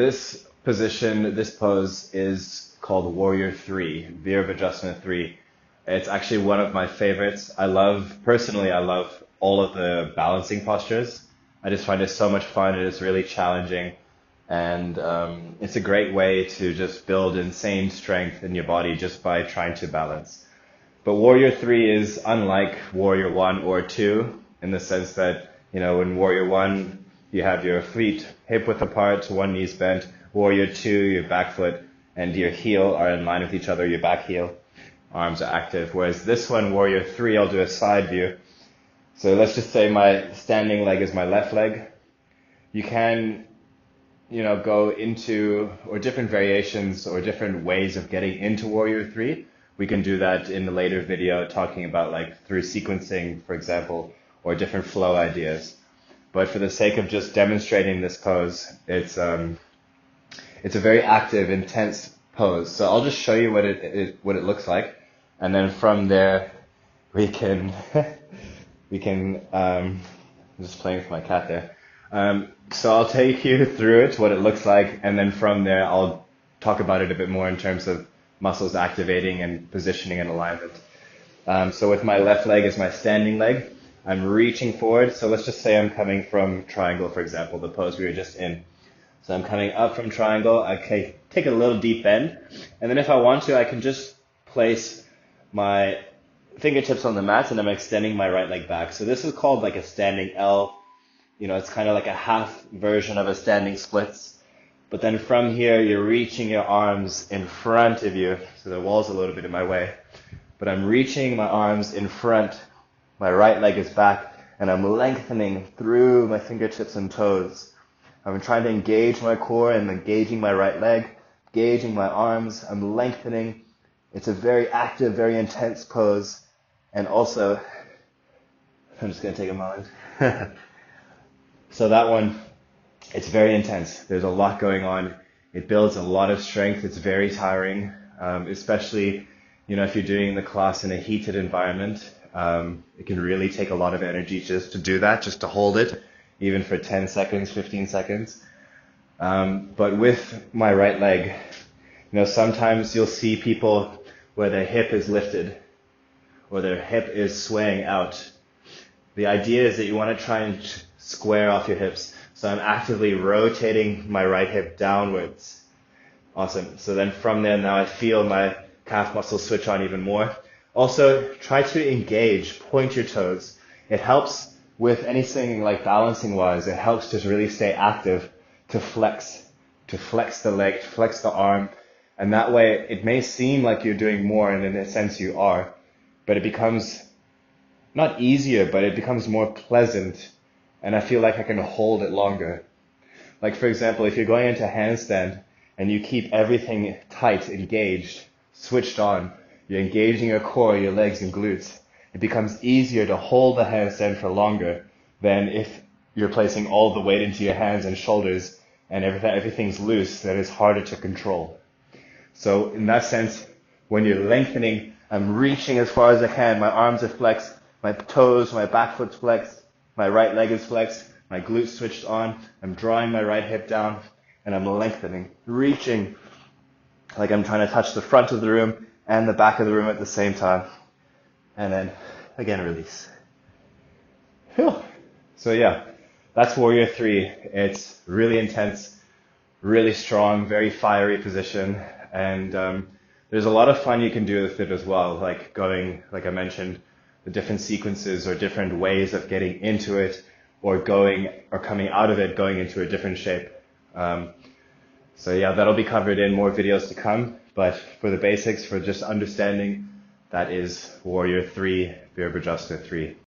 This position, this pose is called Warrior 3, Virabhadrasana III. It's actually one of my favorites. Personally, I love all of the balancing postures. I just find it so much fun. It is really challenging. And it's a great way to just build insane strength in your body just by trying to balance. But Warrior 3 is unlike Warrior 1 or 2 in the sense that, in Warrior 1, you have your feet hip width apart, one knee's bent. Warrior 2, your back foot and your heel are in line with each other, your back heel. Arms are active. Whereas this one, Warrior 3, I'll do a side view. So let's just say my standing leg is my left leg. You can, go into, or different variations or different ways of getting into Warrior 3. We can do that in a later video talking about through sequencing, for example, or different flow ideas. But for the sake of just demonstrating this pose, it's a very active, intense pose. So I'll just show you what it looks like, and then from there we can I'm just playing with my cat there. So I'll take you through it, what it looks like, and then from there I'll talk about it a bit more in terms of muscles activating and positioning and alignment. So with my left leg is my standing leg. I'm reaching forward, so let's just say I'm coming from triangle, for example, the pose we were just in. So I'm coming up from triangle, I take a little deep bend, and then if I want to, I can just place my fingertips on the mat and I'm extending my right leg back. So this is called a standing L. It's kind of like a half version of a standing splits. But then from here, you're reaching your arms in front of you. So the wall's a little bit in my way. But I'm reaching my arms in front. My right leg is back, and I'm lengthening through my fingertips and toes. I'm trying to engage my core and engaging my right leg, engaging my arms. I'm lengthening. It's a very active, very intense pose. And also, I'm just going to take a moment. So that one, it's very intense. There's a lot going on. It builds a lot of strength. It's very tiring, especially, if you're doing the class in a heated environment. It can really take a lot of energy just to do that, just to hold it, even for 10 seconds, 15 seconds. But with my right leg, sometimes you'll see people where their hip is lifted or their hip is swaying out. The idea is that you want to try and square off your hips. So I'm actively rotating my right hip downwards. Awesome. So then from there, now I feel my calf muscles switch on even more. Also, try to engage, point your toes. It helps with anything balancing wise. It helps to really stay active, to flex the leg, to flex the arm. And that way, it may seem like you're doing more, and in a sense you are, but it becomes not easier, but it becomes more pleasant. And I feel like I can hold it longer. For example, if you're going into handstand and you keep everything tight, engaged, switched on, you're engaging your core, your legs and glutes, it becomes easier to hold the handstand for longer than if you're placing all the weight into your hands and shoulders and everything's loose, that is harder to control. So in that sense, when you're lengthening, I'm reaching as far as I can, my arms are flexed, my toes, my back foot's flexed, my right leg is flexed, my glutes switched on, I'm drawing my right hip down, and I'm lengthening, reaching like I'm trying to touch the front of the room and the back of the room at the same time. And then, again, release. Whew. So yeah, that's Warrior 3. It's really intense, really strong, very fiery position. And there's a lot of fun you can do with it as well, going, like I mentioned, the different sequences or different ways of getting into it or coming out of it, going into a different shape. So yeah, that'll be covered in more videos to come. But for the basics, for just understanding, that is Warrior 3, Virabhadrasana 3.